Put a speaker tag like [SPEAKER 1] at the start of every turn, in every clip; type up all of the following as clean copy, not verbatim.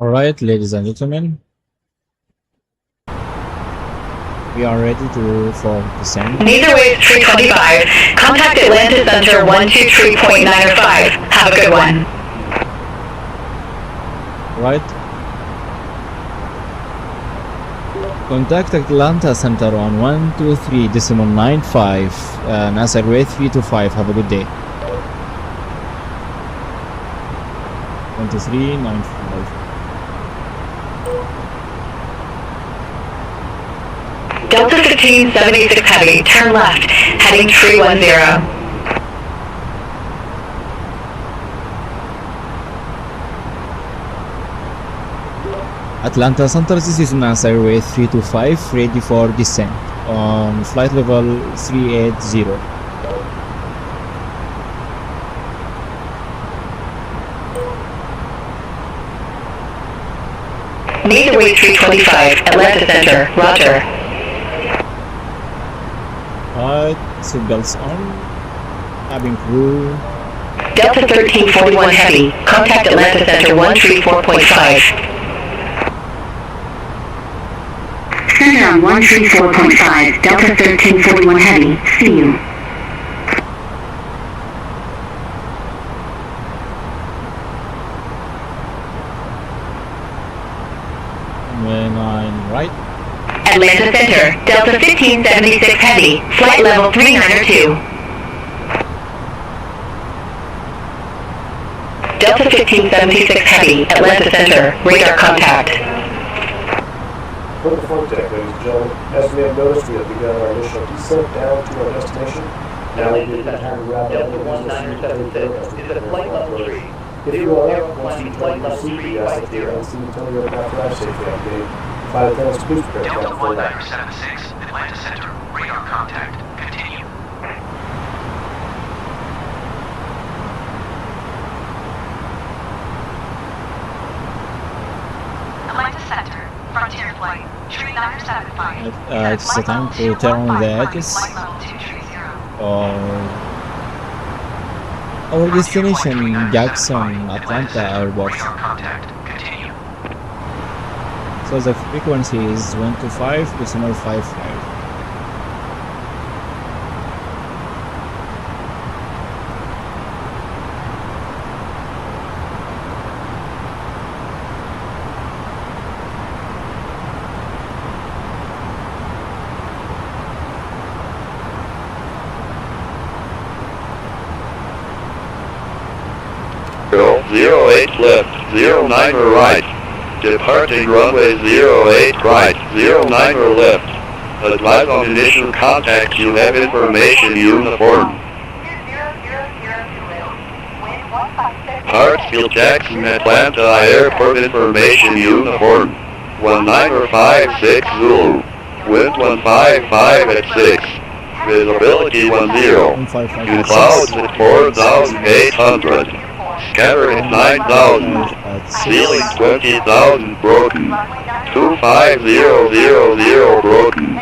[SPEAKER 1] Alright, ladies and gentlemen, we are ready for descent.
[SPEAKER 2] Neither way is 325. Contact Atlanta Center 123.905. Have a good one.
[SPEAKER 1] Right. Contact Atlanta Center on 123.95. NASA Grade 325. Have a good day. 2395.
[SPEAKER 2] Delta 1576 Heavy, turn left, heading 310.
[SPEAKER 1] Atlanta Center, this is NASA Airway 325, ready for descent on flight level 380.
[SPEAKER 2] Neither way 325, Atlanta Center, roger.
[SPEAKER 1] Alright, seatbelts on, cabin crew.
[SPEAKER 2] Delta 1341 Heavy, contact Atlanta Center 134.5.
[SPEAKER 3] Center on 134.5, Delta 1341 Heavy, see you.
[SPEAKER 1] Right.
[SPEAKER 2] Atlanta Center, Delta 1576 Heavy, flight level 392. Delta 1576 Heavy, Atlanta Center, radar contact.
[SPEAKER 4] From the flight deck, ladies and gentlemen, as you may have noticed, we have begun our initial descent down to our destination. Now we get time to wrap up the business
[SPEAKER 2] is at flight level 3.
[SPEAKER 4] If you are up, once you flight level 3, we ask that the airline team tell your aircraft drive safely on gate. Flight attendants, please prepare
[SPEAKER 5] Delta
[SPEAKER 4] to flight.
[SPEAKER 5] 1976, Atlanta Center, radar contact, continue. Atlanta Center, Frontier Flight, 3975.
[SPEAKER 1] It's the time to turn on the edges. Our destination, Jackson, Atlanta Airport.
[SPEAKER 5] Radar contact, continue.
[SPEAKER 1] So the frequency is 125.55.
[SPEAKER 6] Zero 08 left, 09 right. Departing runway 08 right, 09 left. Advise on initial contact, you have information uniform. Hartfield Jackson Atlanta Airport information uniform. 1956 Zulu. Wind 155 at 6. Visibility 10. In clouds at 4,800. Scatter at 9,000. Ceiling 20,000 broken. 25000 broken.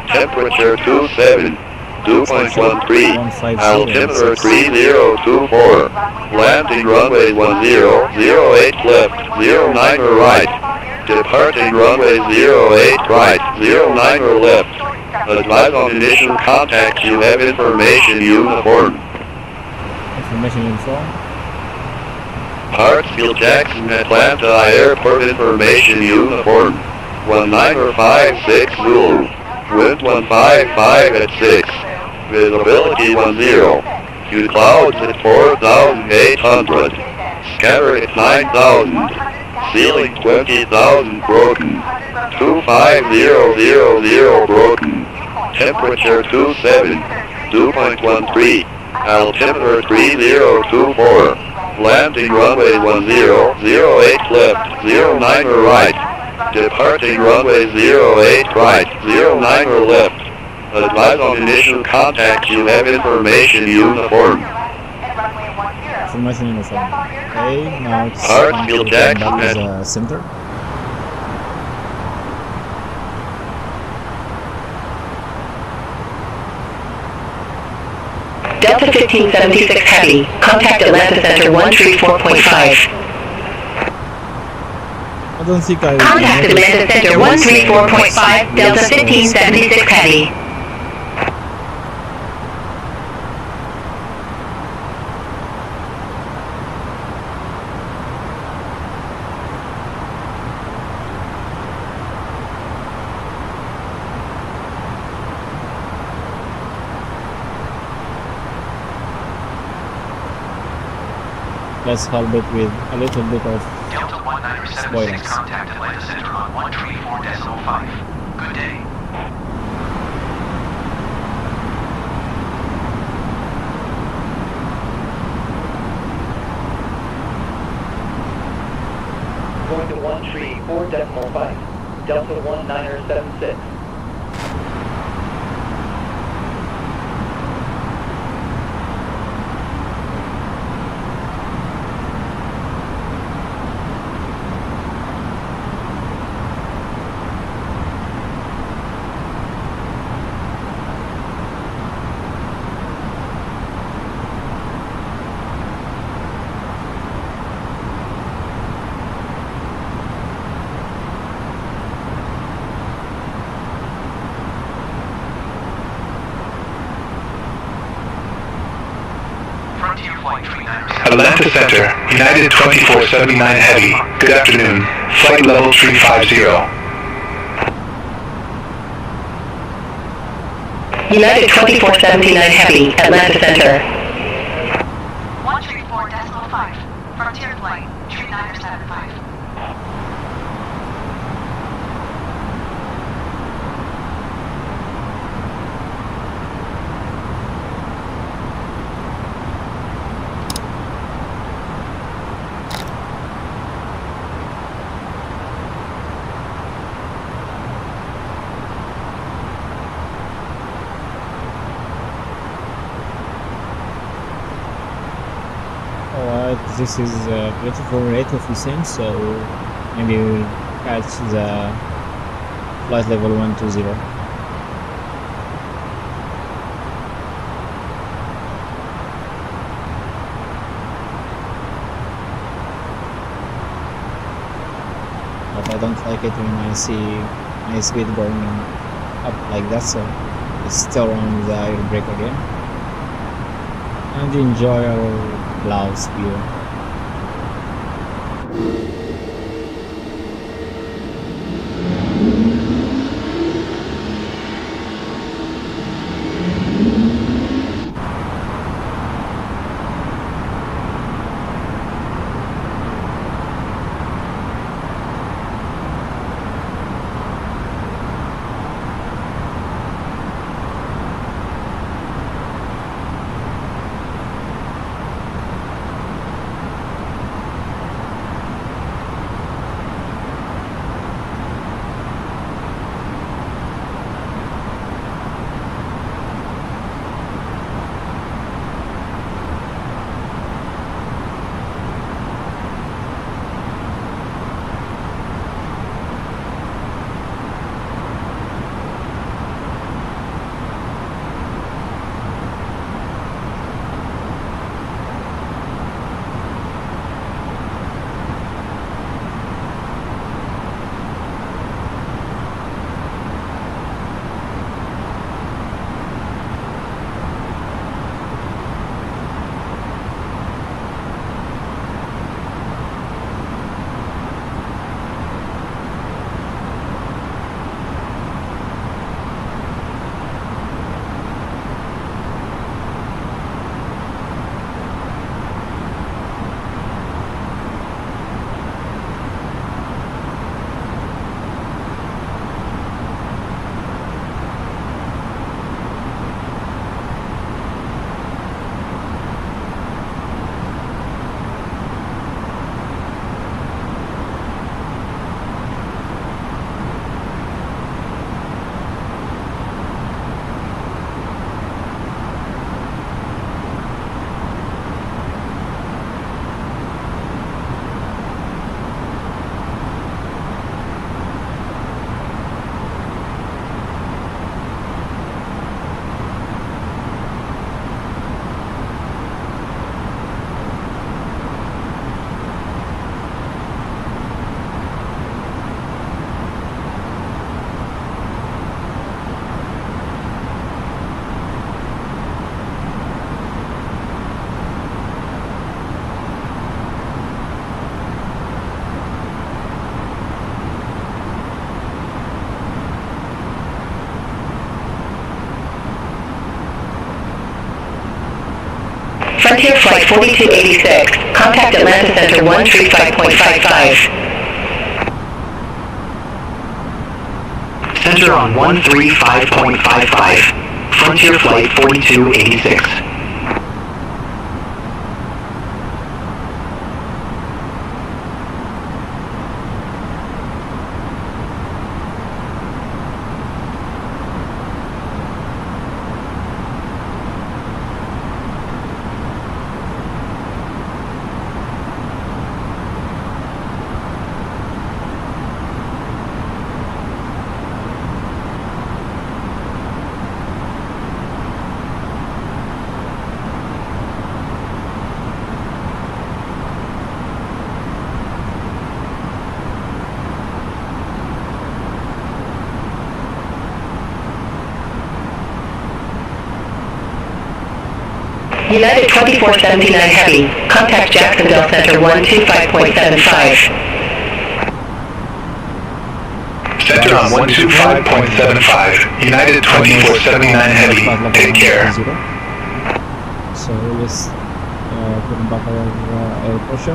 [SPEAKER 6] Temperature 27. 2.13. Altimeter 3024. Landing runway 1008 left, 09 right. Departing runway 08 right, 09 left. Advise on initial contact, you have information uniform.
[SPEAKER 1] Information uniform.
[SPEAKER 6] Hartfield Jackson Atlanta Airport information uniform. 1956 Zulu. Wind 155 at 6. Visibility 10. Few clouds at 4,800. Scatter at 9,000. Ceiling 20,000 broken. 25000 broken. Temperature 27. 2.13. Altimeter 3024. Landing runway 1008 left, 09 right. Departing runway 08 right, 09 left. Advise on initial contact, you have information uniform.
[SPEAKER 1] Information uniform. Okay, now it's
[SPEAKER 6] Hartfield Jackson
[SPEAKER 1] back to the center.
[SPEAKER 2] Delta 1576 Heavy, contact Atlanta Center 134.5.
[SPEAKER 1] don't think I...
[SPEAKER 2] Contact Atlanta Center 134.5, Delta 1576 Heavy.
[SPEAKER 1] Let's hold it with a little bit of
[SPEAKER 5] Delta 1976
[SPEAKER 1] spoilers.
[SPEAKER 5] contact Atlanta Center on 134.5. Good day.
[SPEAKER 7] Going to 134.5, Delta 1976.
[SPEAKER 5] Frontier Flight 397.
[SPEAKER 8] Atlanta Center, United 2479 Heavy. Good afternoon. Flight level 350.
[SPEAKER 2] United 2479 Heavy, Atlanta Center.
[SPEAKER 9] 134.5, Frontier Flight 3975.
[SPEAKER 1] Alright, this is a beautiful rate of descent, so maybe we'll catch the flight level 120. But I don't like it when I see my speed going up like that, so let's still on the air brake again and enjoy our Laos view.
[SPEAKER 2] Frontier Flight 4286, contact Atlanta Center 135.55.
[SPEAKER 7] Center on 135.55. Frontier Flight 4286.
[SPEAKER 2] United 2479 Heavy, contact Jacksonville Center 125.75.
[SPEAKER 8] Center on 125.75. United 2479 Heavy. Take care.
[SPEAKER 1] So let's put in back our air pressure.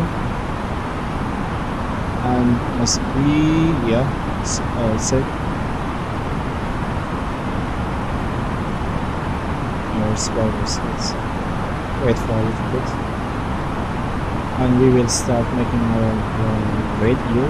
[SPEAKER 1] And must be, yeah, set. Our spoilers, let's wait for a little bit. And we will start making our radio.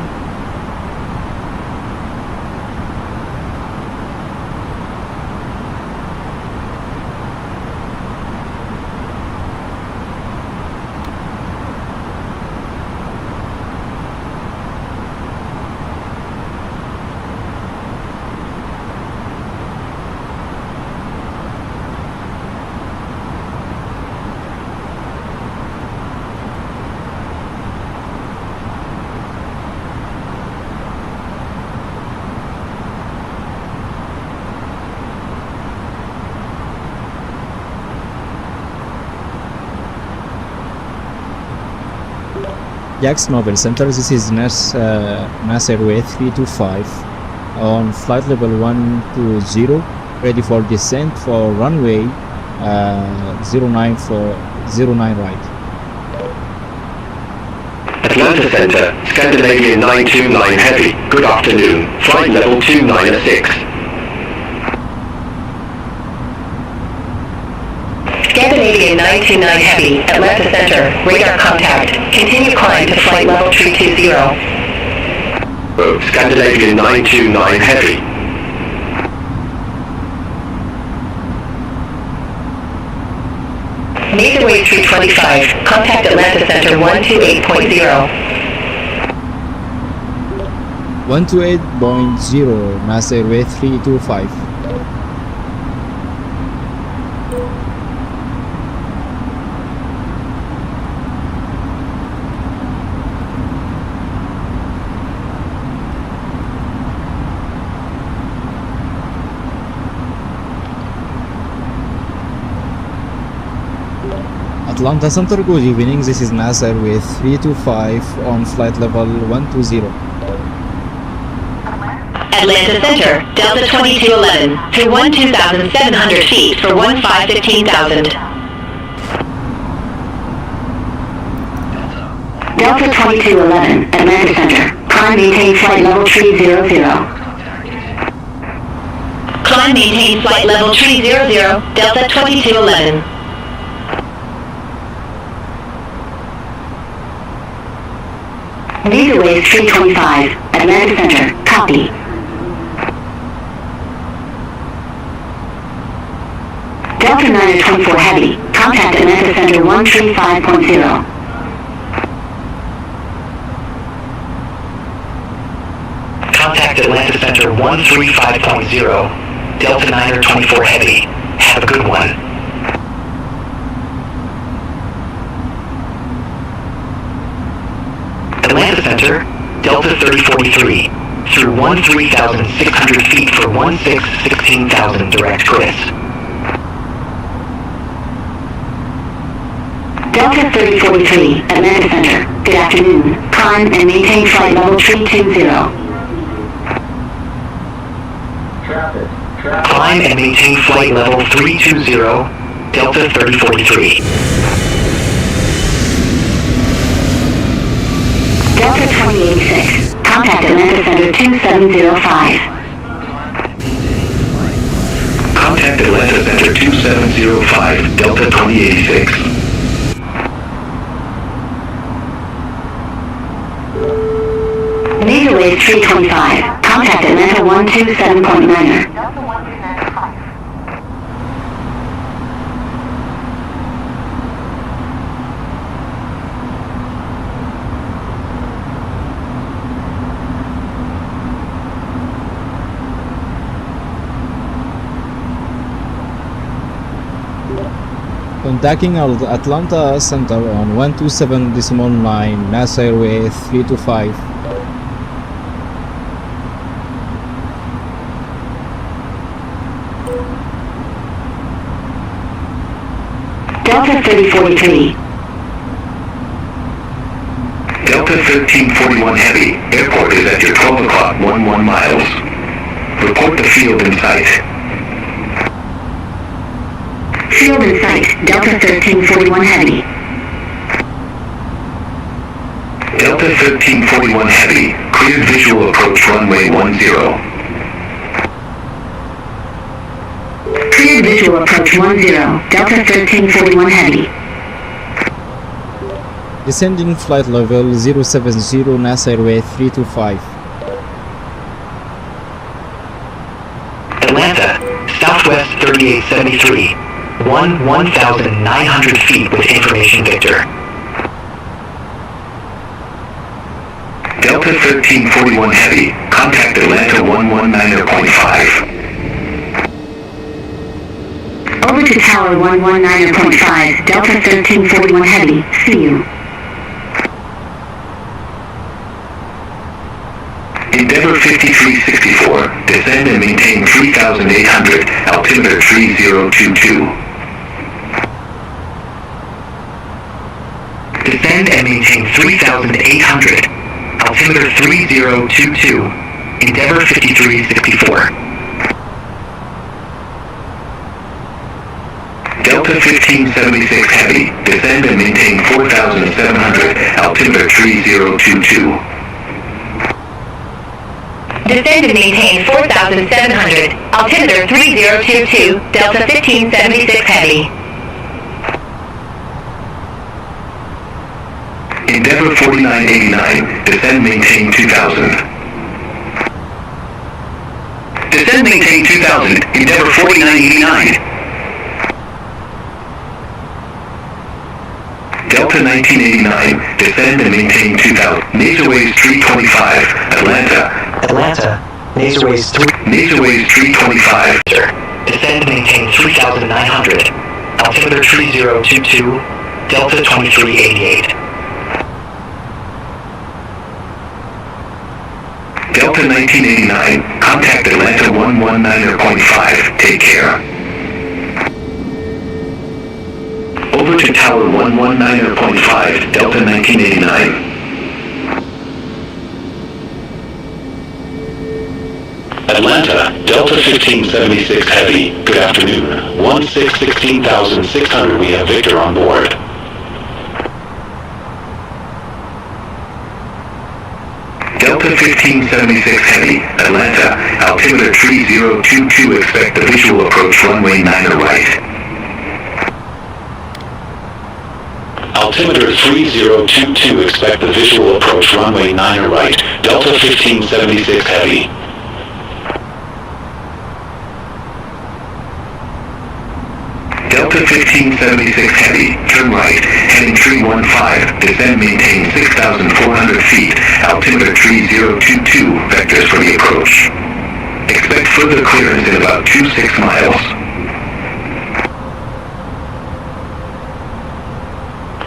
[SPEAKER 1] Jax Mobile Center, this is Mass Airway 325 on flight level 120, ready for descent for runway 09 right.
[SPEAKER 6] Atlanta Center, Scandinavian 929 Heavy, good afternoon, flight level 296.
[SPEAKER 2] Scandinavian 929 Heavy, Atlanta Center, radar contact. Continue climb to flight level 320.
[SPEAKER 6] Scandinavian 929 Heavy.
[SPEAKER 2] Major wave 325, contact Atlanta Center 128.0.
[SPEAKER 1] 128.0, Mass Airway 325. Atlanta Center, good evening. This is Mass Airway 325 on flight level 120.
[SPEAKER 2] Atlanta Center, Delta 2211, to 12,700 feet for 15,000.
[SPEAKER 3] Delta 2211, Atlanta Center. Climb maintain flight level 300.
[SPEAKER 2] Climb maintain flight level 300, Delta 2211.
[SPEAKER 3] Major wave 325, Atlanta Center. Copy. Delta 924 Heavy, contact Atlanta Center 135.0.
[SPEAKER 7] Contact Atlanta Center 135.0. Delta 924 Heavy. Have a good one. Atlanta Center, Delta 3043, through 13,600 feet for 16,000 direct Chris.
[SPEAKER 3] Delta 3043, Atlanta Center. Good afternoon. Climb and maintain flight level 320.
[SPEAKER 7] Climb and maintain flight level 320, Delta 3043.
[SPEAKER 3] Delta 2086. Contact Atlanta Center 2705.
[SPEAKER 8] Contact Atlanta Center 2705, Delta 2086.
[SPEAKER 3] Major wave 325. Contact Atlanta 127.9er.
[SPEAKER 9] Delta 1295.
[SPEAKER 1] Contacting Atlanta Center on 127.9 NASA Airway 325.
[SPEAKER 3] Delta 3043.
[SPEAKER 8] Delta 1341 Heavy, airport is at your 12 o'clock 11 miles. Report the field in sight.
[SPEAKER 3] Field in sight. Delta 1341 Heavy.
[SPEAKER 8] Delta 1341 Heavy, cleared visual approach runway 10.
[SPEAKER 3] Cleared visual approach 10. Delta 1341 Heavy.
[SPEAKER 1] Descending flight level 070 NASA Airway 325.
[SPEAKER 7] Atlanta, Southwest 3873. 1,900 feet with information Victor.
[SPEAKER 8] Delta 1341 Heavy, contact Atlanta 119.5.
[SPEAKER 3] Over to Tower 119.5. Delta 1341 Heavy. See you.
[SPEAKER 8] Endeavor 5364, descend and maintain 3,800, altimeter 3022.
[SPEAKER 7] Descend and maintain 3,800. Altimeter 3022. Endeavor 5364.
[SPEAKER 8] Delta 1576 Heavy, descend and maintain 4,700, altimeter 3022.
[SPEAKER 2] Descend and maintain 4,700, altimeter 3022, Delta 1576 Heavy.
[SPEAKER 8] Endeavor 4989, descend maintain 2,000. Descend maintain 2,000, Endeavor 4989. Delta 1989, descend and maintain 2,000. Nasoways 325, Atlanta.
[SPEAKER 7] Atlanta, Nasoways
[SPEAKER 8] 325.
[SPEAKER 7] Descend and maintain 3,900. Altimeter 3022, Delta 2388.
[SPEAKER 8] Delta 1989, contact Atlanta 119.5, take care. Over to Tower 119.5, Delta 1989. Atlanta, Delta 1576 Heavy, good afternoon. 16,600, we have Victor on board. Delta 1576 Heavy, Atlanta, altimeter 3022, expect the visual approach runway 9 right. Altimeter 3022, expect the visual approach runway 9 right, Delta 1576 Heavy. Delta 1576 Heavy, turn right, heading 315, descend maintain 6,400 feet, altimeter 3022, vectors for the approach. Expect further clearance in about 26 miles.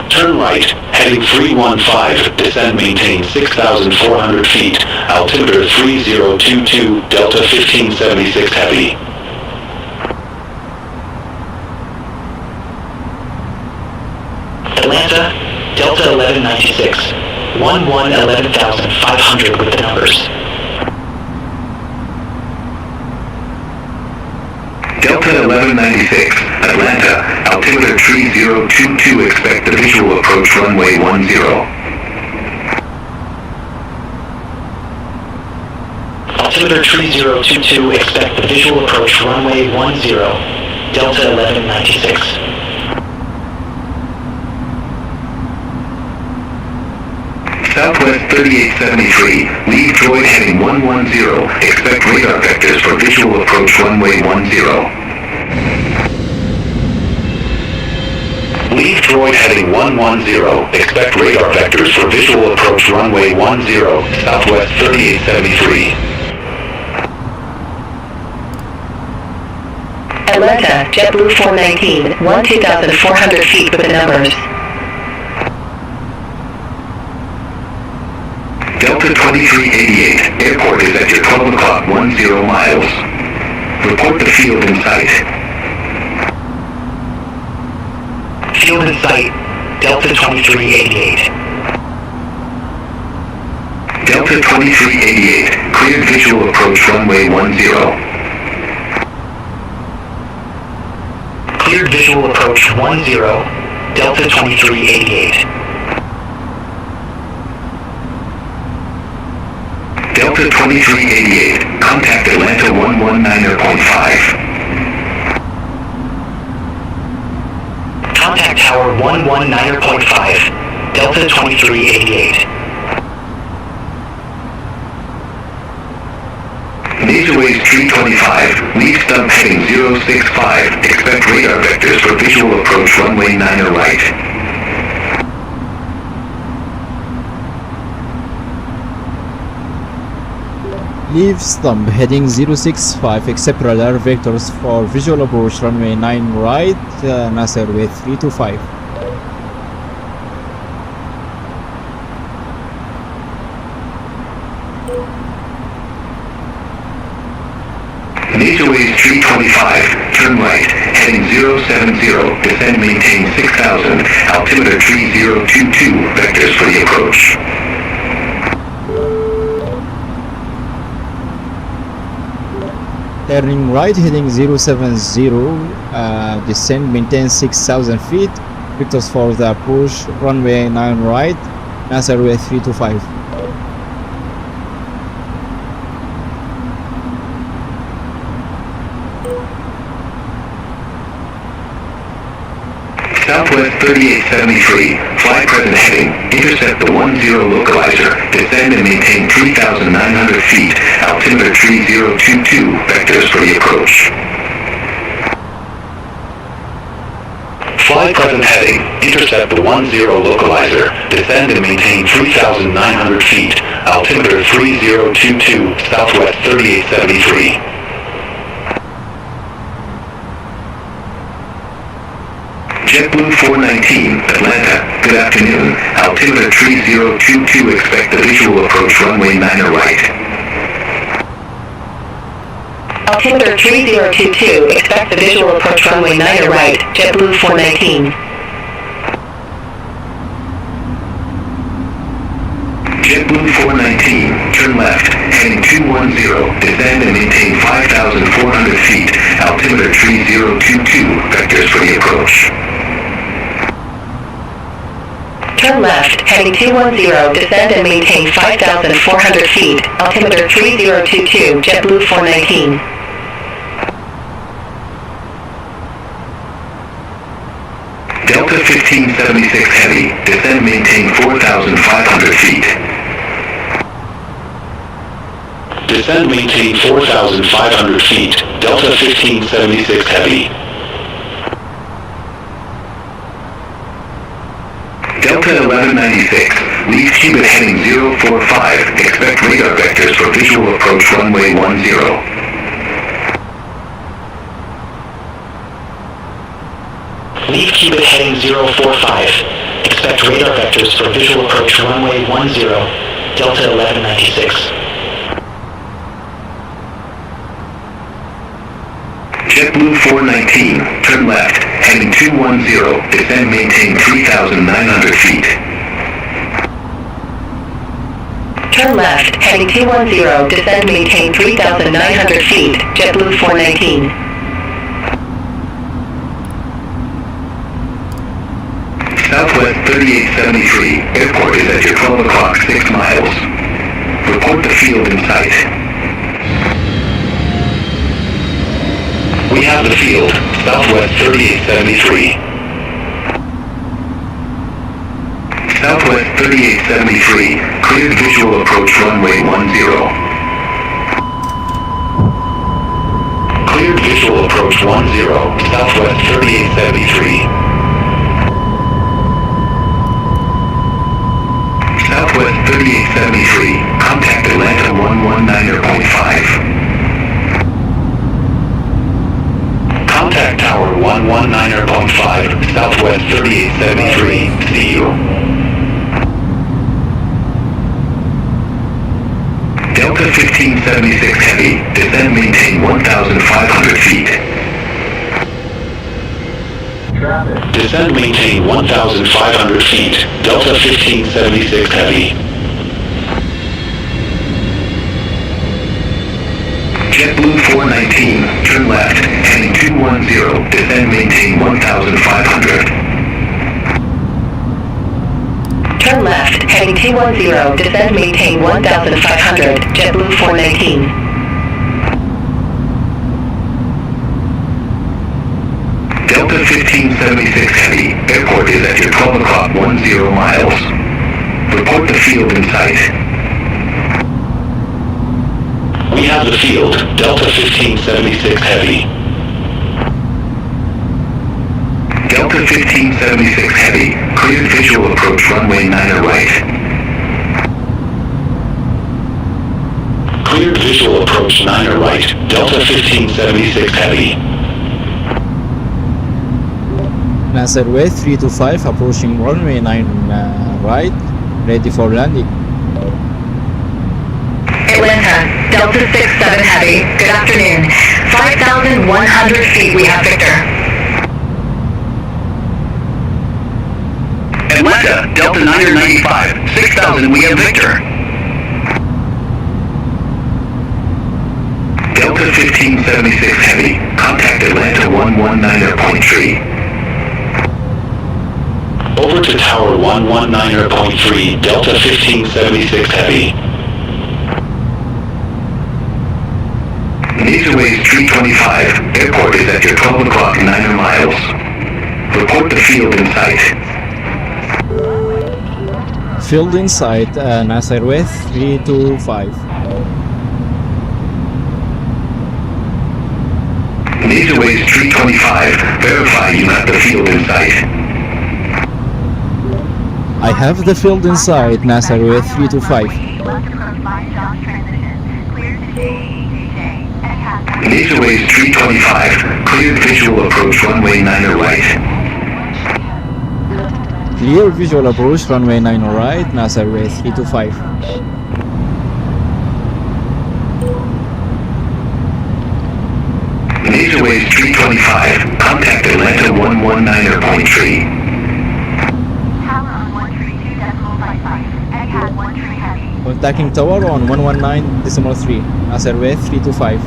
[SPEAKER 8] Turn right, heading 315, descend maintain 6,400 feet, altimeter 3022, Delta 1576 Heavy.
[SPEAKER 7] Atlanta, Delta 1196. 11,500 with the numbers.
[SPEAKER 8] Delta 1196, Atlanta, altimeter 3022, expect the visual approach runway 10.
[SPEAKER 7] Altimeter 3022, expect the visual approach runway 10, Delta 1196.
[SPEAKER 8] Southwest 3873, leave droid heading 110, expect radar vectors for visual approach runway 10.
[SPEAKER 7] Leave droid heading 110, expect radar vectors for visual approach runway 10, Southwest 3873.
[SPEAKER 2] Atlanta, JetBlue 419, 2,400 feet with the numbers.
[SPEAKER 8] Delta 2388, airport is at your 12 o'clock 10 miles. Report the field in sight.
[SPEAKER 7] Field in sight, Delta 2388.
[SPEAKER 8] Delta 2388, cleared visual approach runway 10.
[SPEAKER 7] Cleared visual approach 10, Delta 2388.
[SPEAKER 8] Delta 2388, contact Atlanta 119.5.
[SPEAKER 7] Contact Tower 119.5, Delta 2388.
[SPEAKER 8] Nasoways 325, leave stub heading 065, expect radar vectors for visual approach runway 9 right.
[SPEAKER 1] Leave stump heading 065, accept radar vectors for visual approach runway 9 right, NASA with 325.
[SPEAKER 8] Nasoways 325, turn right, heading 070, descend maintain 6000, altimeter 3022, vectors for the approach.
[SPEAKER 1] Turning right heading 070, descend maintain 6,000 feet, vectors for the approach runway 9 right, NASA with 325.
[SPEAKER 8] Southwest 3873, fly present heading, intercept the 10 localizer, descend and maintain 3,900 feet, altimeter 3022, vectors for the approach.
[SPEAKER 7] Fly present heading, intercept the 10 localizer, descend and maintain 3,900 feet, altimeter 3022, Southwest 3873.
[SPEAKER 8] JetBlue 419, Atlanta, good afternoon, altimeter 3022, expect the visual approach runway 9 right.
[SPEAKER 2] Altimeter 3022, expect the visual approach runway 9 right, JetBlue 419.
[SPEAKER 8] JetBlue 419, turn left, heading 210, descend and maintain 5,400 feet, altimeter 3022, vectors for the approach.
[SPEAKER 2] Turn left, heading 210, descend and maintain 5,400 feet, altimeter 3022, JetBlue 419.
[SPEAKER 8] Delta 1576 Heavy, descend maintain 4,500 feet.
[SPEAKER 7] Descend maintain 4,500 feet, Delta 1576 Heavy.
[SPEAKER 8] Delta 1196, leave Cuba heading 045, expect radar vectors for visual approach runway 10.
[SPEAKER 7] Leave Cuba heading 045, expect radar vectors for visual approach runway 10, Delta 1196.
[SPEAKER 8] JetBlue 419, turn left, heading 210, descend maintain 3,900 feet.
[SPEAKER 2] Turn left, heading 210, descend maintain 3,900 feet, JetBlue 419.
[SPEAKER 8] Southwest 3873, airport is at your 12 o'clock 6 miles. Report the field in sight. We have the field, Southwest 3873. Southwest 3873, cleared visual approach runway 10. Cleared visual approach 10, Southwest 3873. Southwest 3873, contact Atlanta 119.5. Contact Tower 119.5, Southwest 3873, see you. Delta 1576 Heavy, descend maintain 1,500 feet. Descend maintain 1,500 feet, Delta 1576 Heavy. JetBlue 419, turn left, heading 210, descend maintain 1,500.
[SPEAKER 2] Turn left, heading 210, descend maintain 1,500, JetBlue 419.
[SPEAKER 8] Delta 1576 Heavy, airport is at your 12 o'clock 10 miles. Report the field in sight. We have the field, Delta 1576 Heavy. Delta 1576 Heavy, cleared visual approach runway 9 right. Cleared visual approach 9 right, Delta 1576 Heavy.
[SPEAKER 1] NASA Airways 325 approaching runway 9 right, ready for landing.
[SPEAKER 2] Atlanta, Delta 67 Heavy, good afternoon. 5,100 feet, we have Victor.
[SPEAKER 8] Atlanta, Delta 995, 6,000, we have Victor. Delta 1576 Heavy, contact Atlanta 119.3. Over to Tower 119.3, Delta 1576 Heavy. Nasoways 325, airport is at your 12 o'clock 9 miles. Report the field in sight.
[SPEAKER 1] Field in sight, NASA Airways 325.
[SPEAKER 8] Nasoways 325, verify you have the field in sight.
[SPEAKER 1] I have the field in sight, NASA Airways 325.
[SPEAKER 8] Nasoways 325, cleared visual approach runway 9 right.
[SPEAKER 1] Clear visual approach runway 9 right, NASA Airways 325.
[SPEAKER 8] Nasoways 325, contact Atlanta 119.3.
[SPEAKER 1] Contacting tower on 119.3, NASA Airways 325.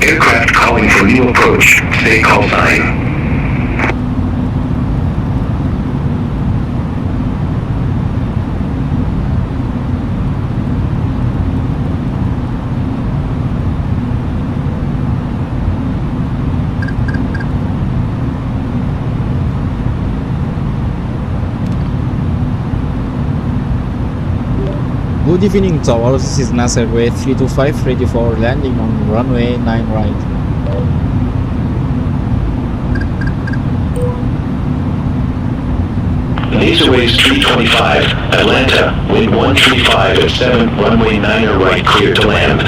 [SPEAKER 8] Aircraft calling for new approach, say call sign.
[SPEAKER 1] Good evening tower, this is NASA Airways 325 ready for landing on runway 9 right.
[SPEAKER 8] Nasoways 325, Atlanta, wind 135 at 7, runway 9 right, clear to land.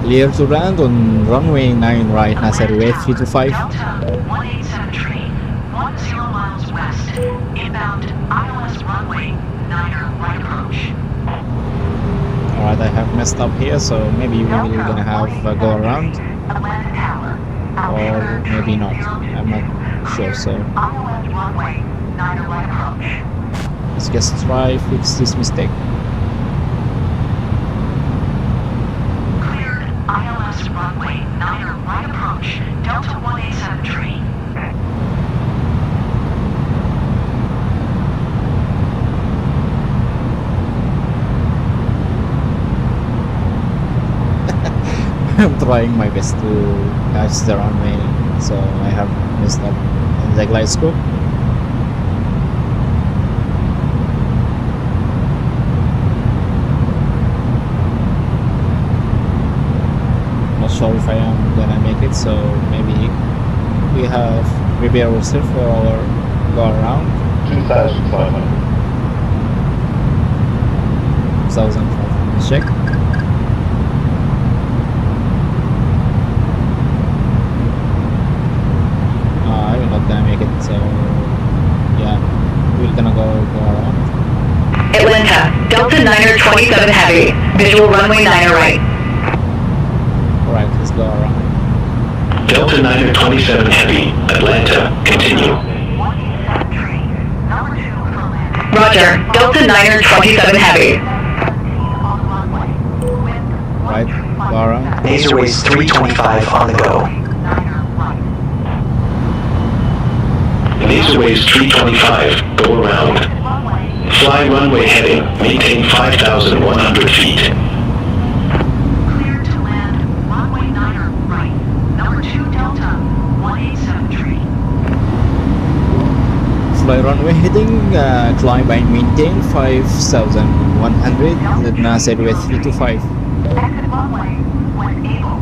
[SPEAKER 1] Clear to land on runway 9 right, NASA Airways 325.
[SPEAKER 9] Delta 1873, 10 miles west, inbound ILS runway 9 right approach.
[SPEAKER 1] Alright, I have messed up here, so maybe we're gonna have a go around,
[SPEAKER 9] Atlanta Tower,
[SPEAKER 1] or maybe not. I'm not sure, so
[SPEAKER 9] ILS runway 9 right approach.
[SPEAKER 1] let's just try fix this mistake.
[SPEAKER 9] Cleared ILS runway 9 right approach, Delta 1873.
[SPEAKER 1] I'm trying my best to catch the runway, so I have messed up in the glide scope. Not sure if I am gonna make it, so maybe we have prepare ourselves for our go around.
[SPEAKER 4] 2,500.
[SPEAKER 1] 2,500 check. I'm not gonna make it, so yeah, we're gonna go around.
[SPEAKER 2] Atlanta, Delta Niner 27 Heavy, visual runway 9 right.
[SPEAKER 1] Alright, let's go around.
[SPEAKER 7] Delta Niner 27 Heavy, Atlanta, continue.
[SPEAKER 2] Roger, Delta Niner 27 Heavy.
[SPEAKER 1] Right, go around.
[SPEAKER 7] Laserways 325 on the go. Laserways 325, go around. Fly runway heading, maintain 5,100 feet.
[SPEAKER 9] Cleared to land, runway 9 right, number 2 Delta, 187
[SPEAKER 1] Fly runway heading, climb and maintain 5,100, then said with 325.
[SPEAKER 9] Exit runway when able.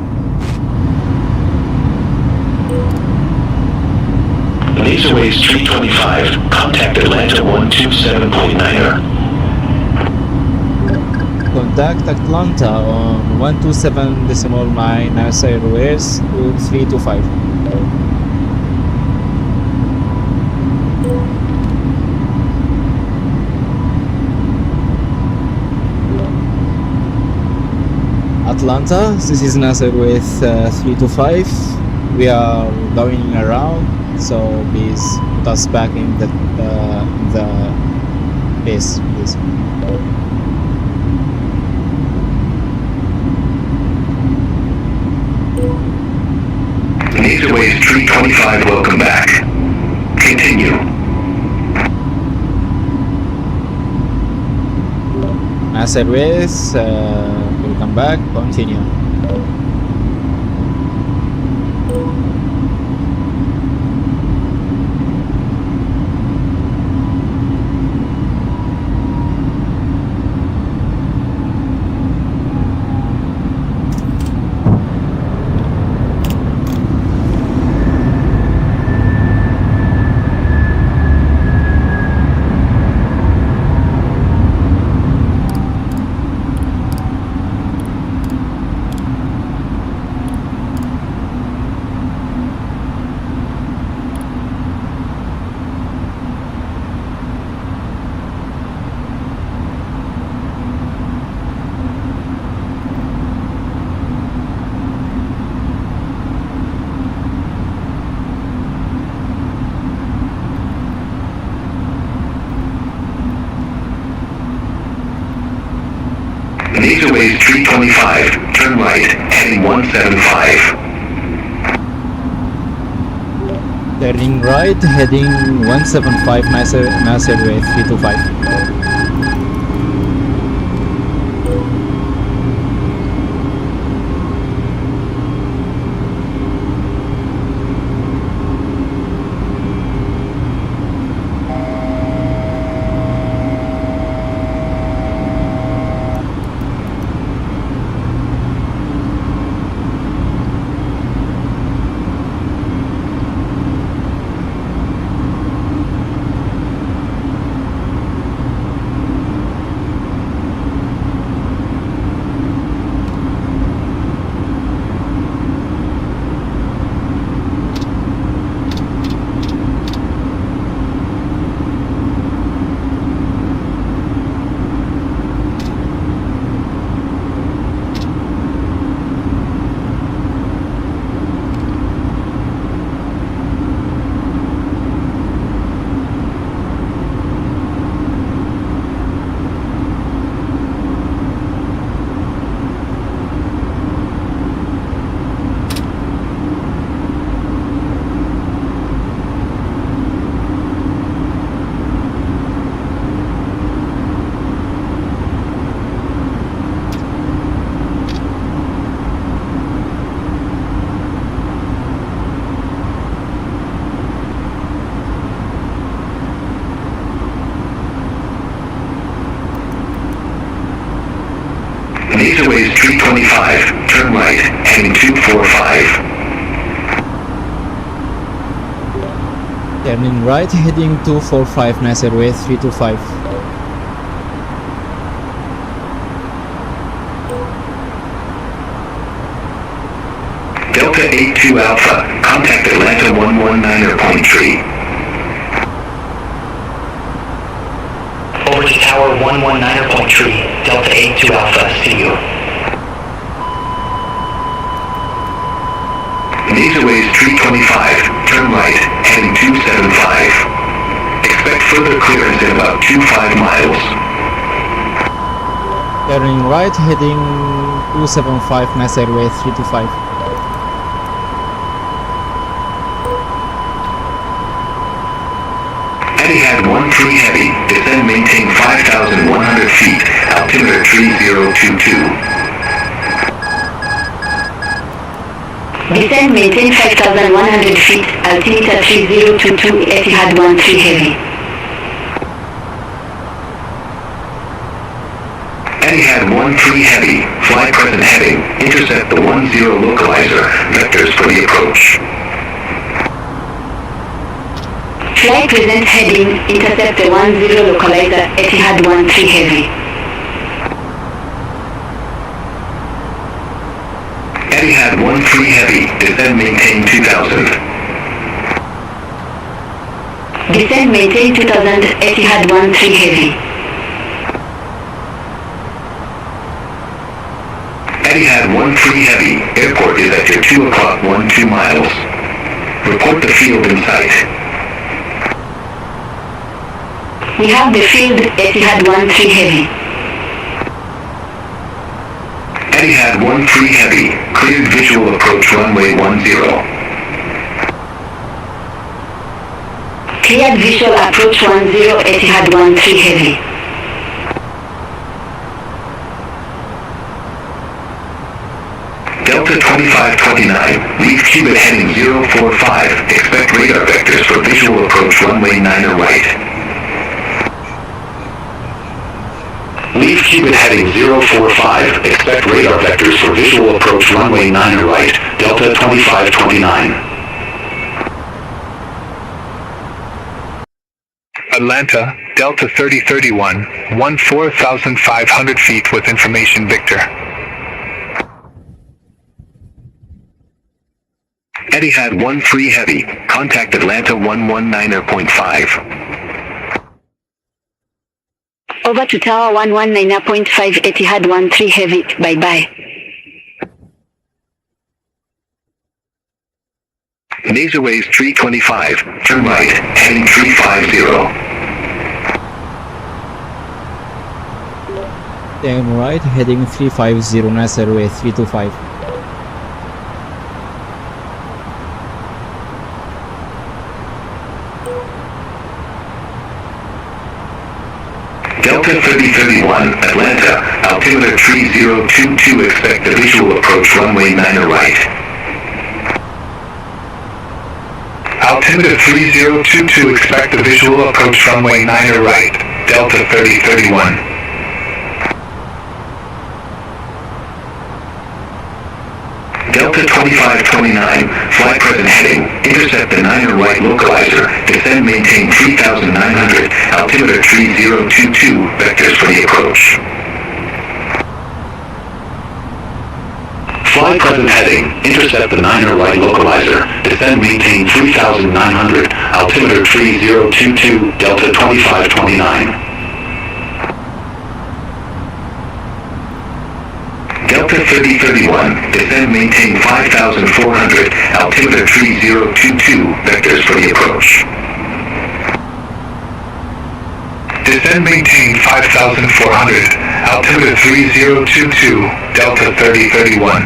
[SPEAKER 7] Laserways 325, contact Atlanta 127.9er.
[SPEAKER 1] Contact Atlanta on 127.9 NASA Airways to 325. Atlanta, this is NASA with 325. We are going around, so please put us back in the base, please.
[SPEAKER 8] Laserways 325, welcome back. Continue.
[SPEAKER 1] NASA Airways, welcome back, continue.
[SPEAKER 8] Laserways 325, turn right, heading 175.
[SPEAKER 1] Turning right, heading 175 NASA Airways 325.
[SPEAKER 8] 325, turn right, heading 245.
[SPEAKER 1] Turning right, heading 245, nice airway 325.
[SPEAKER 8] Delta 82 Alpha, contact Atlanta 119.3.
[SPEAKER 7] Over to Tower 119.3, Delta 82 Alpha, see you.
[SPEAKER 8] Nasoways 325, turn right, heading 275. Expect further clearance in about 25 miles.
[SPEAKER 1] Turning right, heading 275, nice airway 325.
[SPEAKER 8] Etihad 13 Heavy, descend maintain 5,100 feet, altimeter 3022.
[SPEAKER 3] Descend maintain 5,100 feet, altimeter 3022, Etihad 13 Heavy.
[SPEAKER 8] Etihad 13 Heavy, fly present heading, intercept the 10 localizer, vectors for the approach.
[SPEAKER 3] Fly present heading, intercept the 10 localizer, Etihad 13 Heavy.
[SPEAKER 8] Etihad 13 Heavy, descend maintain 2000.
[SPEAKER 3] Descend maintain 2000, Etihad 13 Heavy.
[SPEAKER 8] Etihad 13 Heavy, airport is at your 2 o'clock 12 miles. Report the field in sight.
[SPEAKER 3] We have the field, Etihad 13 Heavy.
[SPEAKER 8] Etihad 13 Heavy, cleared visual approach runway 10.
[SPEAKER 3] Cleared visual approach 10, Etihad 13 Heavy.
[SPEAKER 8] Delta 2529, leave Cuba heading 045, expect radar vectors for visual approach runway 9 right. Leave Cuba heading 045, expect radar vectors for visual approach runway 9 right, Delta 2529.
[SPEAKER 10] Atlanta, Delta 3031, 14,500 feet with information Victor.
[SPEAKER 8] Etihad 13 Heavy, contact Atlanta 119.5.
[SPEAKER 3] Over to Tower 119.5, Etihad 13 Heavy, bye-bye.
[SPEAKER 8] Nasoways 325, turn right, heading 350.
[SPEAKER 1] Turn right, heading 350, nice airway 325.
[SPEAKER 8] Delta 3031, Atlanta, altimeter 3022, expect a visual approach runway 9 right.
[SPEAKER 10] Altimeter 3022, expect a visual approach runway 9 right, Delta 3031.
[SPEAKER 8] Delta 2529, fly present heading, intercept the 9 right localizer, descend maintain 3,900, altimeter 3022, vectors for the approach. Fly present heading, intercept the 9 right localizer, descend maintain 3,900, altimeter 3022, Delta 2529. Delta 3031, descend maintain 5,400, altimeter 3022, vectors for the approach.
[SPEAKER 10] Descend maintain 5,400, altimeter 3022, Delta 3031.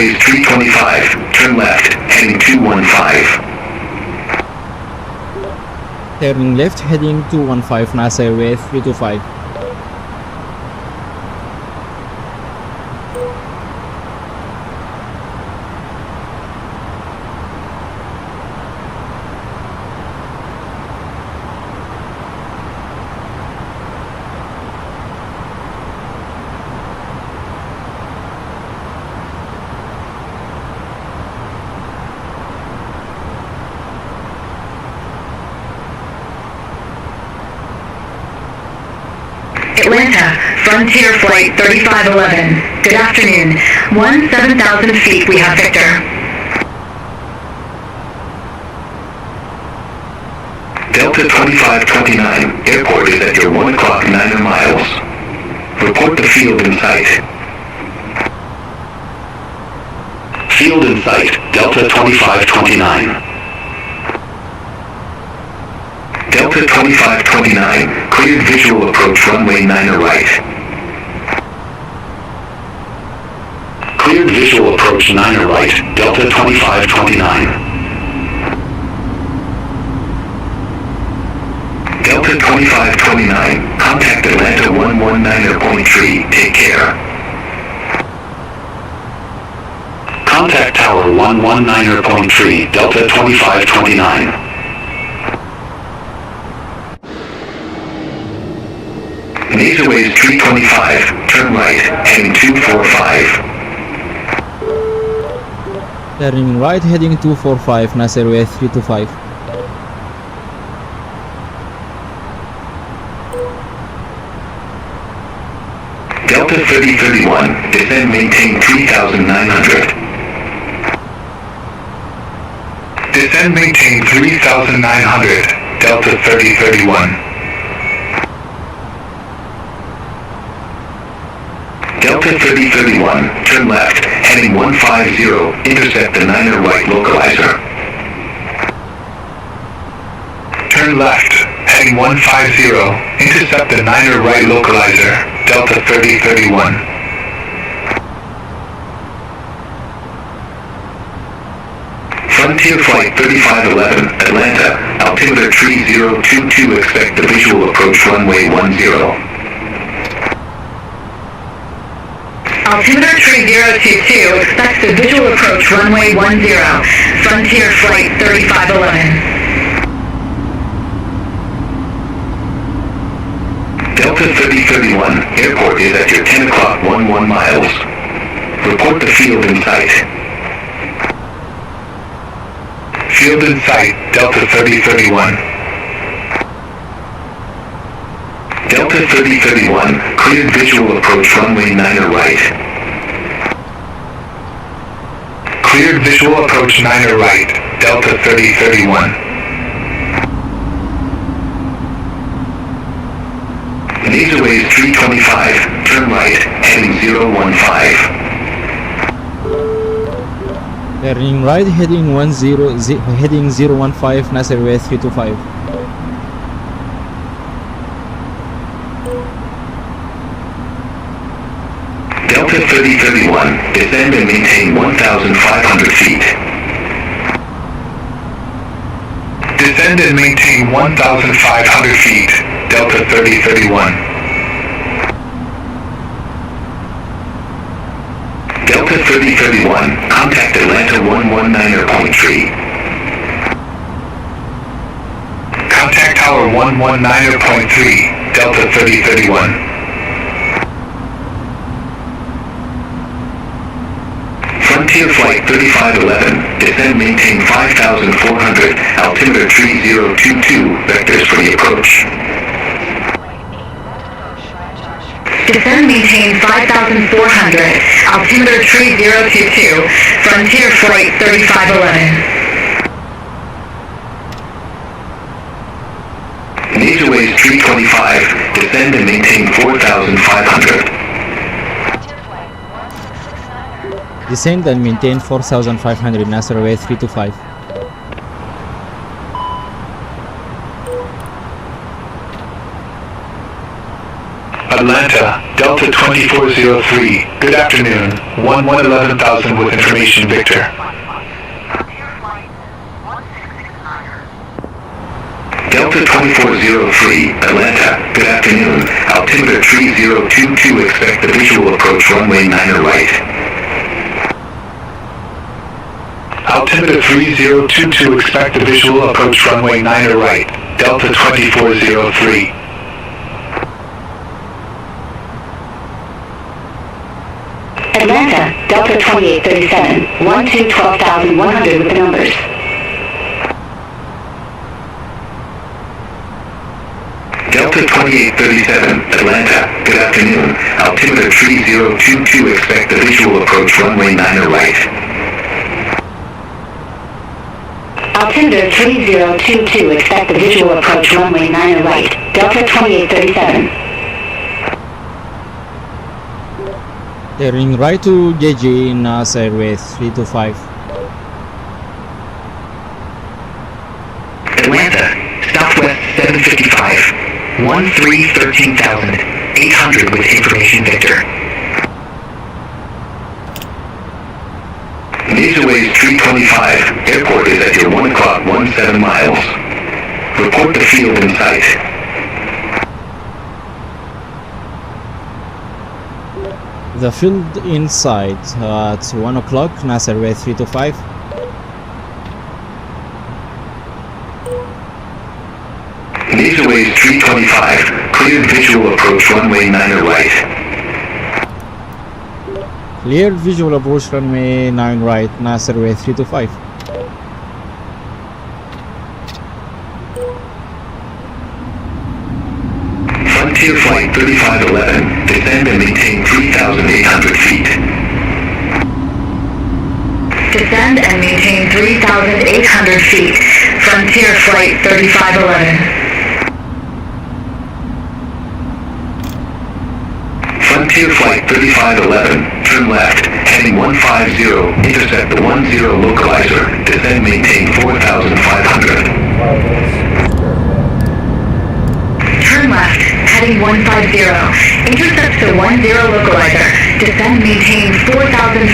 [SPEAKER 8] Ways 325, turn left, heading 215.
[SPEAKER 1] Turning left, heading 215, NASA Airway 325.
[SPEAKER 2] Atlanta, Frontier Flight 3511. Good afternoon. 17,000 feet, we have Victor.
[SPEAKER 8] Delta 2529, airport is at your 1 o'clock 9 miles. Report the field in sight.
[SPEAKER 10] Field in sight, Delta 2529.
[SPEAKER 8] Delta 2529, cleared visual approach runway 9 right.
[SPEAKER 10] Cleared visual approach 9 right, Delta 2529.
[SPEAKER 8] Delta 2529, contact Atlanta 119.3, take care.
[SPEAKER 10] Contact Tower 119.3, Delta 2529.
[SPEAKER 8] Nasoways 325, turn right, heading 245.
[SPEAKER 1] Turning right, heading 245, NASA Airway 325.
[SPEAKER 8] Delta 3031, descend maintain 3,900.
[SPEAKER 10] Descend maintain 3,900, Delta 3031.
[SPEAKER 8] Delta 3031, turn left, heading 150, intercept the 9er right localizer.
[SPEAKER 10] Turn left, heading 150, intercept the 9er right localizer, Delta 3031.
[SPEAKER 8] Frontier Flight 3511, Atlanta, altimeter 3022, expect the visual approach runway 10.
[SPEAKER 2] Altimeter 3022 expects the visual approach runway 10, Frontier Flight 3511.
[SPEAKER 8] Delta 3031, airport is at your 10 o'clock 11 miles. Report the field in sight.
[SPEAKER 10] Field in sight, Delta 3031.
[SPEAKER 8] Delta 3031, cleared visual approach runway 9 right.
[SPEAKER 10] Cleared visual approach 9 right, Delta 3031.
[SPEAKER 8] Nasoways 325, turn right, heading 015.
[SPEAKER 1] Turning right, heading 015, NASA Airway 325.
[SPEAKER 8] Delta 3031, descend and maintain 1,500 feet.
[SPEAKER 10] Descend and maintain 1,500 feet, Delta 3031.
[SPEAKER 8] Delta 3031, contact Atlanta 119.3.
[SPEAKER 10] Contact Tower 119.3, Delta 3031.
[SPEAKER 8] Frontier Flight 3511, descend maintain 5,400, altimeter 3022, vectors for the approach.
[SPEAKER 2] Descend maintain 5,400, altimeter 3022, Frontier Flight 3511.
[SPEAKER 8] Nasoways 325, descend and maintain 4,500.
[SPEAKER 1] Descend and maintain 4,500, NASA Airway 325.
[SPEAKER 10] Atlanta, Delta 2403. Good afternoon. 11,000 with information, Victor.
[SPEAKER 8] Delta 2403, Atlanta, good afternoon. Altimeter 3022, expect the visual approach runway 9 right.
[SPEAKER 10] Altimeter 3022, expect the visual approach runway 9 right. Delta 2403.
[SPEAKER 3] Atlanta, Delta 2837, 12,100 with the numbers.
[SPEAKER 8] Delta 2837, Atlanta, good afternoon. Altimeter 3022, expect the visual approach runway 9 right.
[SPEAKER 3] Altimeter 3022, expect the visual approach runway 9 right. Delta 2837.
[SPEAKER 1] Turning right to JG in Airway 325.
[SPEAKER 7] Atlanta, Southwest 755, 13,800 with information, Victor.
[SPEAKER 8] Nasoways 325, airport is at your 1 o'clock 17 miles. Report the field in sight.
[SPEAKER 1] The field in sight at 1 o'clock, NASA Airway 325.
[SPEAKER 8] Nasoways 325, cleared visual approach runway 9 right.
[SPEAKER 1] Clear visual approach runway 9 right, NASA Airway 325.
[SPEAKER 8] Frontier Flight 3511, descend and maintain 3,800 feet.
[SPEAKER 2] Descend and maintain 3,800 feet. Frontier Flight 3511.
[SPEAKER 8] Frontier Flight 3511, turn left, heading 150, intercept the 10 localizer, descend maintain 4,500.
[SPEAKER 2] Turn left, heading 150. Intercept the 10 localizer. Descend maintain 4,500.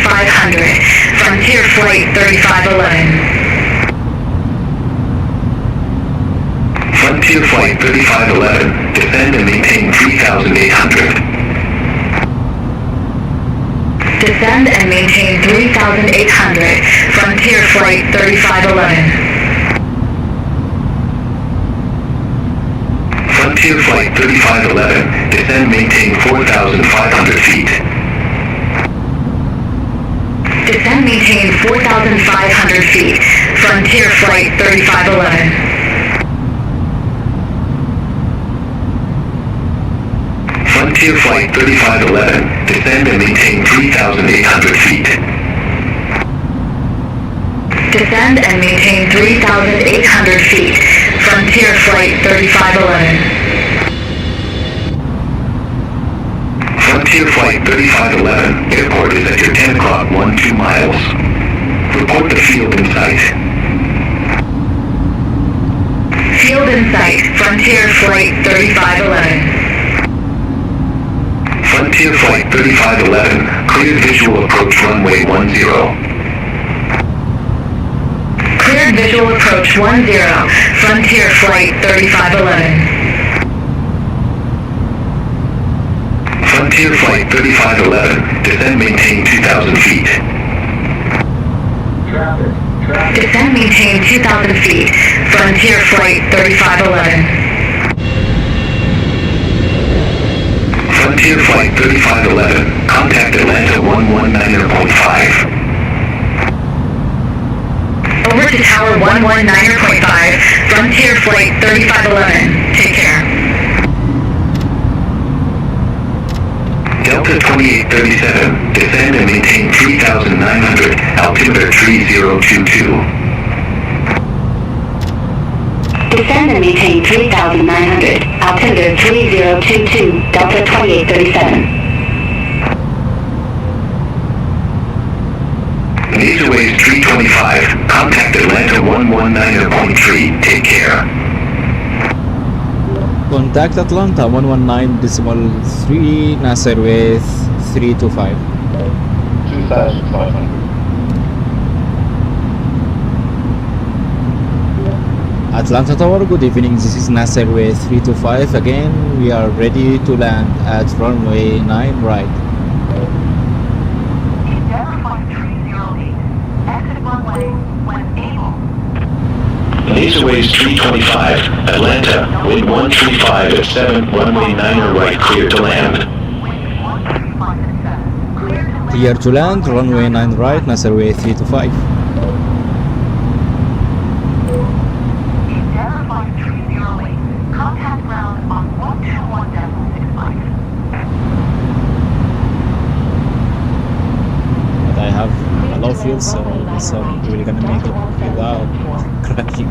[SPEAKER 2] Frontier Flight 3511.
[SPEAKER 8] Frontier Flight 3511, descend and maintain 3,800.
[SPEAKER 2] Descend and maintain 3,800. Frontier Flight 3511.
[SPEAKER 8] Frontier Flight 3511, descend maintain 4,500 feet.
[SPEAKER 2] Descend maintain 4,500 feet. Frontier Flight 3511.
[SPEAKER 8] Frontier Flight 3511, descend and maintain 3,800 feet.
[SPEAKER 2] Descend and maintain 3,800 feet. Frontier Flight 3511.
[SPEAKER 8] Frontier Flight 3511, airport is at your 10 o'clock 12 miles. Report the field in sight.
[SPEAKER 2] Field in sight. Frontier Flight 3511.
[SPEAKER 8] Frontier Flight 3511, cleared visual approach runway 10.
[SPEAKER 2] Cleared visual approach 10. Frontier Flight 3511.
[SPEAKER 8] Frontier Flight 3511, descend maintain 2,000 feet.
[SPEAKER 2] Descend maintain 2,000 feet. Frontier Flight 3511.
[SPEAKER 8] Frontier Flight 3511, contact Atlanta 119.5.
[SPEAKER 2] Over to Tower 119.5. Frontier Flight 3511. Take care.
[SPEAKER 8] Delta 2837, descend and maintain 3,900, altimeter 3022.
[SPEAKER 3] Descend and maintain 3,900, altimeter 3022, Delta 2837.
[SPEAKER 8] Nasoways 325, contact Atlanta 119.3, take care.
[SPEAKER 1] Contact Atlanta 119.3 NASA Airways 325.
[SPEAKER 10] 2,500.
[SPEAKER 1] Atlanta Tower, good evening. This is NASA Airways 325. Again, we are ready to land at runway 9 right.
[SPEAKER 9] Endeavour Flight 308. Exit runway when able.
[SPEAKER 7] Nasoways 325, Atlanta, wind 135 at 7, runway 9 right, clear to land.
[SPEAKER 9] Wind 135 at 7. Clear to land.
[SPEAKER 1] Clear to land, runway 9 right, NASA Airways 325.
[SPEAKER 9] Endeavour Flight 308. Contact ground on 121.65.
[SPEAKER 1] But I have a low fuel, so we're gonna make it without crashing.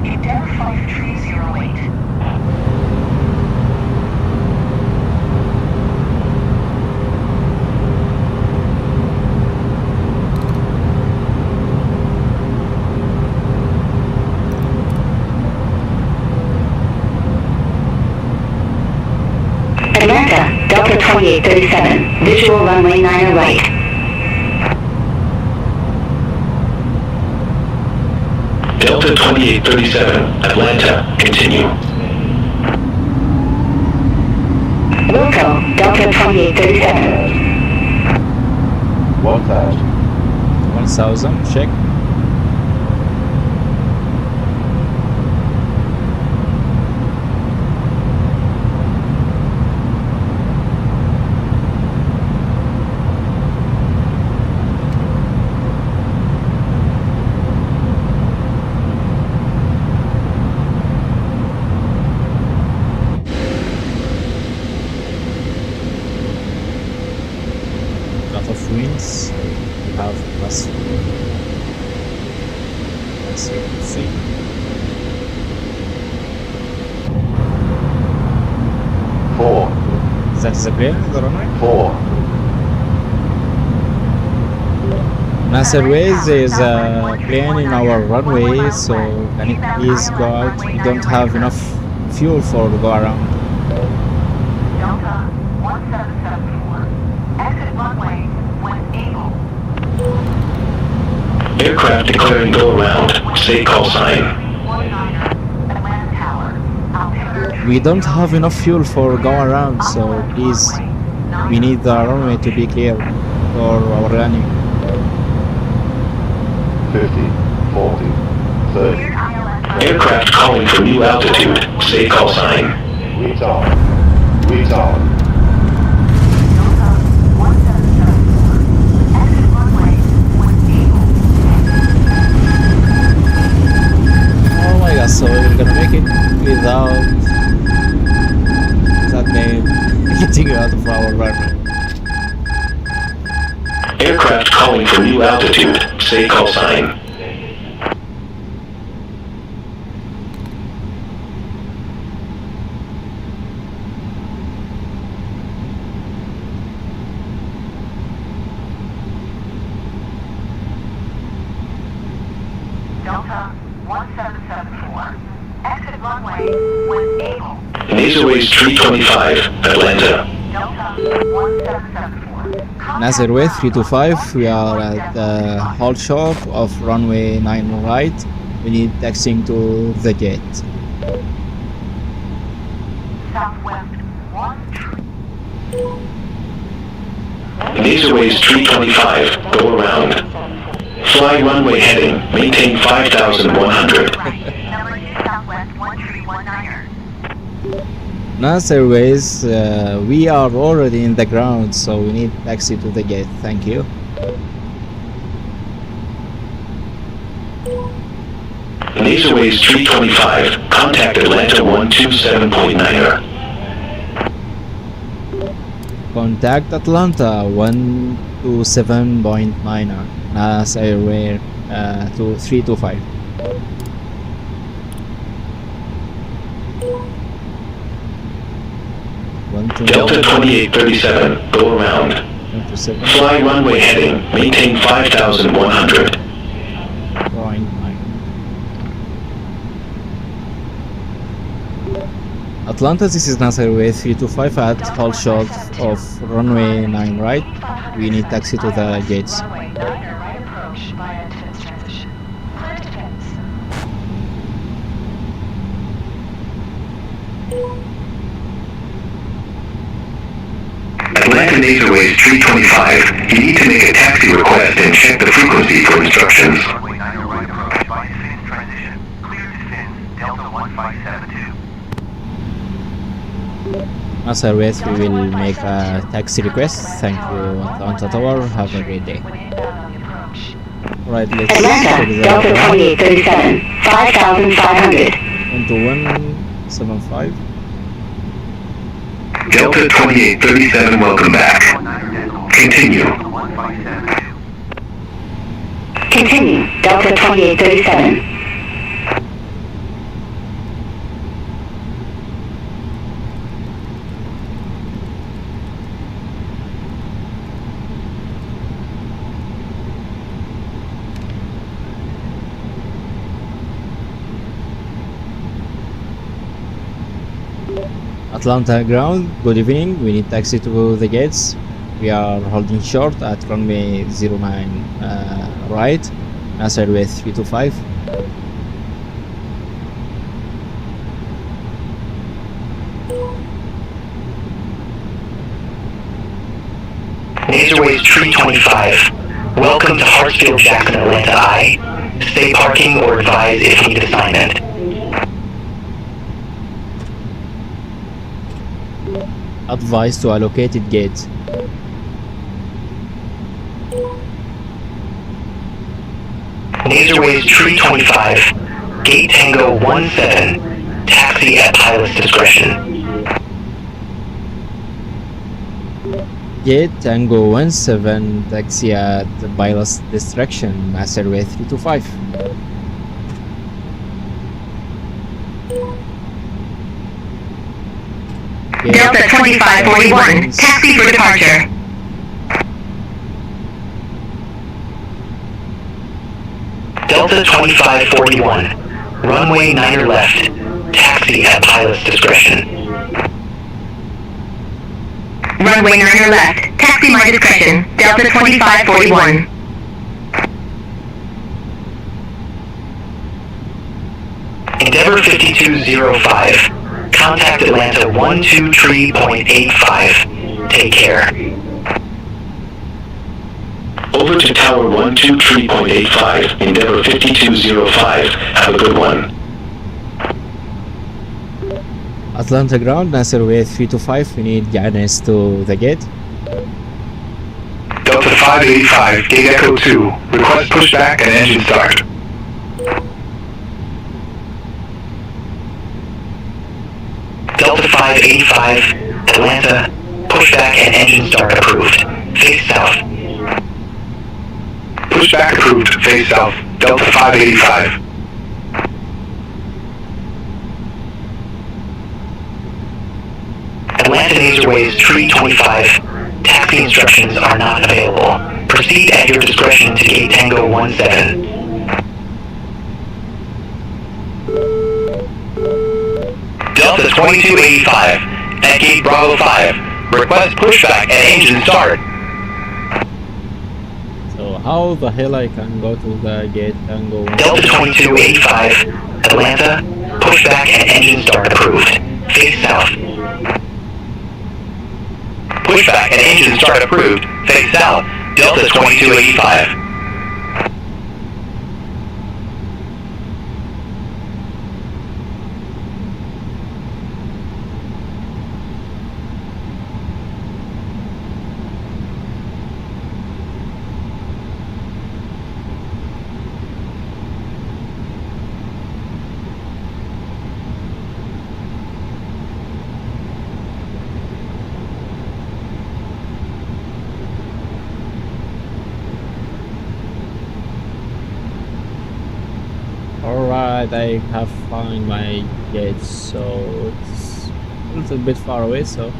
[SPEAKER 9] Endeavour Flight 308.
[SPEAKER 3] Atlanta, Delta 2837, visual runway 9 right.
[SPEAKER 7] Delta 2837, Atlanta, continue.
[SPEAKER 3] Wilco, Delta 2837.
[SPEAKER 10] 1,000.
[SPEAKER 1] 1000, check. Lot of winds. We have plus 3.
[SPEAKER 10] Four.
[SPEAKER 1] Is that the plane, the runway?
[SPEAKER 10] 4.
[SPEAKER 1] NASA Airways, there's a plane in our runway, so can it please go out? We don't have enough fuel for to go around.
[SPEAKER 9] Delta 1774. Exit runway when able.
[SPEAKER 7] Aircraft declaring go around, say call sign.
[SPEAKER 9] 19er, Atlanta Tower. Altimeter
[SPEAKER 1] We don't have enough fuel for go around, so please, we need the runway to be clear for our landing.
[SPEAKER 10] 50. 40. 30.
[SPEAKER 9] cleared ILS.
[SPEAKER 7] Aircraft calling for new altitude, say call sign.
[SPEAKER 10] Retard. Retard.
[SPEAKER 9] Delta 1774. Exit runway when able.
[SPEAKER 1] Oh my god, so we're gonna make it without that name getting out of our runway.
[SPEAKER 7] Aircraft calling for new altitude, say call sign.
[SPEAKER 9] Delta 1774. Exit runway when able.
[SPEAKER 7] Nasoways 325, Atlanta.
[SPEAKER 9] Delta 1774.
[SPEAKER 1] NASA Airways 325, we are at the halt shop of runway 9 right. We need taxiing to the jet.
[SPEAKER 9] Southwest 1 tree.
[SPEAKER 7] Nasoways 325, go around. Fly runway heading, maintain 5,100.
[SPEAKER 9] Right. Number 2 Southwest 1319er.
[SPEAKER 1] NASA Airways, we are already in the ground, so we need taxi to the gate. Thank you.
[SPEAKER 7] Nasoways 325, contact Atlanta 127.9er.
[SPEAKER 1] Contact Atlanta 127.9er. NASA Airways 325. into
[SPEAKER 7] Delta 2837, go around.
[SPEAKER 1] 27,
[SPEAKER 7] Fly runway heading, maintain 5,100.
[SPEAKER 1] drawing 9. Atlanta, this is NASA Airway 325 at hold short of runway 9 right. We need taxi to the gates.
[SPEAKER 9] Runway 9 right approach via defense transition. Clear defense.
[SPEAKER 8] Atlanta Naserways 325, you need to make a taxi request and check the frequency for instructions.
[SPEAKER 5] Runway 9 right approach by defense transition. Clear defense, Delta 1572.
[SPEAKER 1] NASA Airways, we will make a taxi request. Thank you, Atlanta Tower. Have a great day.
[SPEAKER 9] When inbound on the approach.
[SPEAKER 1] Right, let's
[SPEAKER 3] Atlanta,
[SPEAKER 1] check
[SPEAKER 3] Delta
[SPEAKER 1] the
[SPEAKER 3] 2837, 5,500.
[SPEAKER 1] into 175.
[SPEAKER 8] Delta 2837, welcome back. Continue.
[SPEAKER 5] 1572.
[SPEAKER 3] Continue, Delta 2837.
[SPEAKER 1] Atlanta ground, good evening. We need taxi to the gates. We are holding short at runway 09 right, NASA Airways 325.
[SPEAKER 7] Naserways 325, welcome to Hartsfield Jackson Atlanta I. Stay parking or advise if need assignment.
[SPEAKER 1] Advise to allocated gate.
[SPEAKER 7] Naserways 325, gate Tango 17, taxi at pilot's discretion.
[SPEAKER 1] Gate Tango 17, taxi at pilot's discretion, NASA Airways 325.
[SPEAKER 2] Delta 2541, taxi for departure.
[SPEAKER 7] Delta 2541, runway 9er left, taxi at pilot's discretion.
[SPEAKER 2] Runway 9er left, taxi my discretion. Delta 2541.
[SPEAKER 7] Endeavor 5205, contact Atlanta 123.85. Take care. Over to Tower 123.85, Endeavor 5205. Have a good one.
[SPEAKER 1] Atlanta ground, NASA Airways 325. We need guidance to the gate.
[SPEAKER 10] Delta 585, gate Echo 2, request pushback and engine start.
[SPEAKER 7] Delta 585, Atlanta, pushback and engine start approved. Face south.
[SPEAKER 10] Pushback approved, face south. Delta 585.
[SPEAKER 7] Atlanta Naserways 325, taxi instructions are not available. Proceed at your discretion to gate Tango 17. Delta 2285, at gate Bravo 5, request pushback and engine start.
[SPEAKER 1] So how the hell I can go to the gate Tango?
[SPEAKER 7] Delta 2285, Atlanta, pushback and engine start approved. Face south. Pushback and engine start approved. Face south. Delta 2285.
[SPEAKER 1] Alright, I have found my gate, so it's a little bit far away, so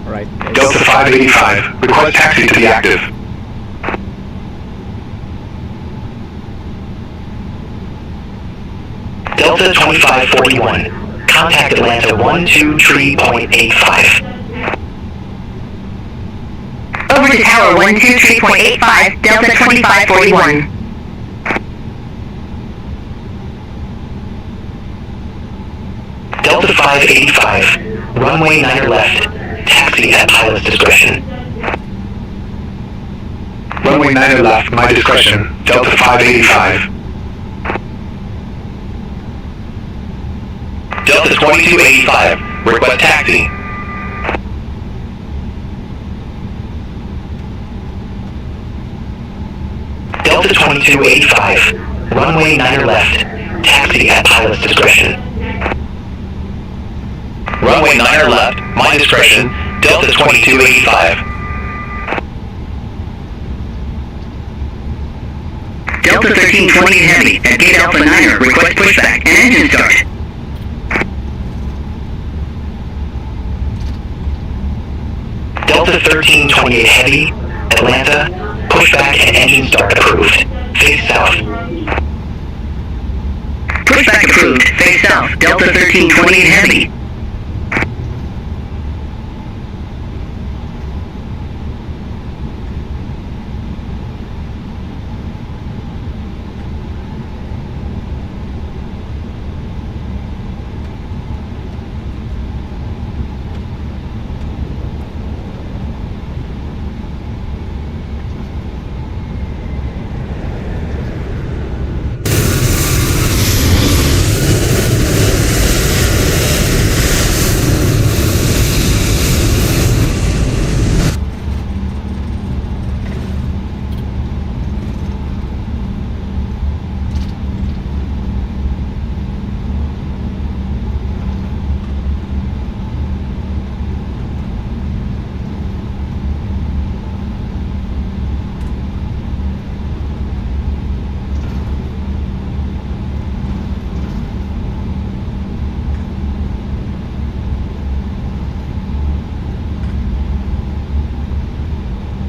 [SPEAKER 1] Right. Yes.
[SPEAKER 10] Delta 585, request taxi to be active.
[SPEAKER 7] Delta 2541, contact Atlanta 123.85.
[SPEAKER 3] Over to Tower 123.85, Delta 2541.
[SPEAKER 7] Delta 585, runway 9 left, taxi at pilot's discretion.
[SPEAKER 10] Runway 9 left, my discretion. Delta 585.
[SPEAKER 7] Delta 2285, request taxi. Delta 2285, runway 9 left, taxi at pilot's discretion. Runway 9 left, my discretion, Delta 2285.
[SPEAKER 3] Delta 1328 Heavy at Gate Alpha 9er, request pushback and engine start.
[SPEAKER 7] Delta 1328 Heavy, Atlanta, pushback and engine start approved. Face south.
[SPEAKER 3] Pushback approved, face south, Delta 1328 Heavy.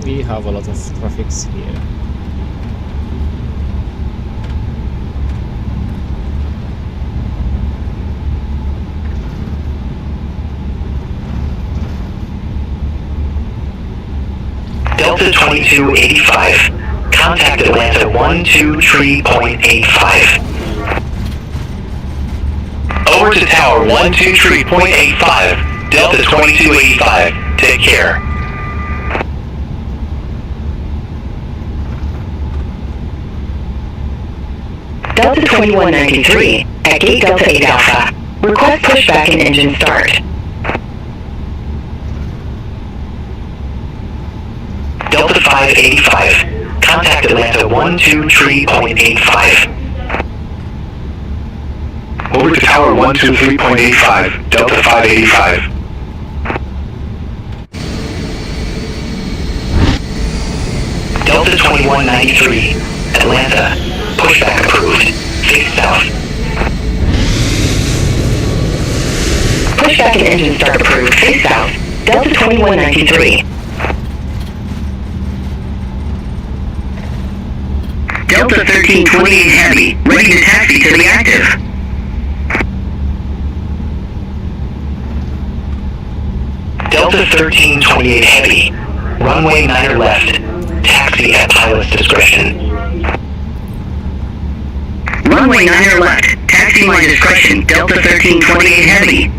[SPEAKER 1] We have a lot of traffic here.
[SPEAKER 7] Delta 2285, contact Atlanta 123.85. Over to Tower 123.85, Delta 2285, take care.
[SPEAKER 2] Delta 2193 at Gate Delta 8 Alpha. Request pushback and engine start.
[SPEAKER 7] Delta 585, contact Atlanta 123.85.
[SPEAKER 10] Over to Tower 123.85, Delta 585.
[SPEAKER 7] Delta 2193, Atlanta, pushback approved. Face south.
[SPEAKER 2] Pushback and engine start approved. Face south. Delta 2193.
[SPEAKER 3] Delta 1328 Heavy, ready to taxi to the active.
[SPEAKER 7] Delta 1328 Heavy, runway 9 left, taxi at pilot's discretion.
[SPEAKER 3] Runway 9 left, taxi my discretion, Delta 1328 Heavy.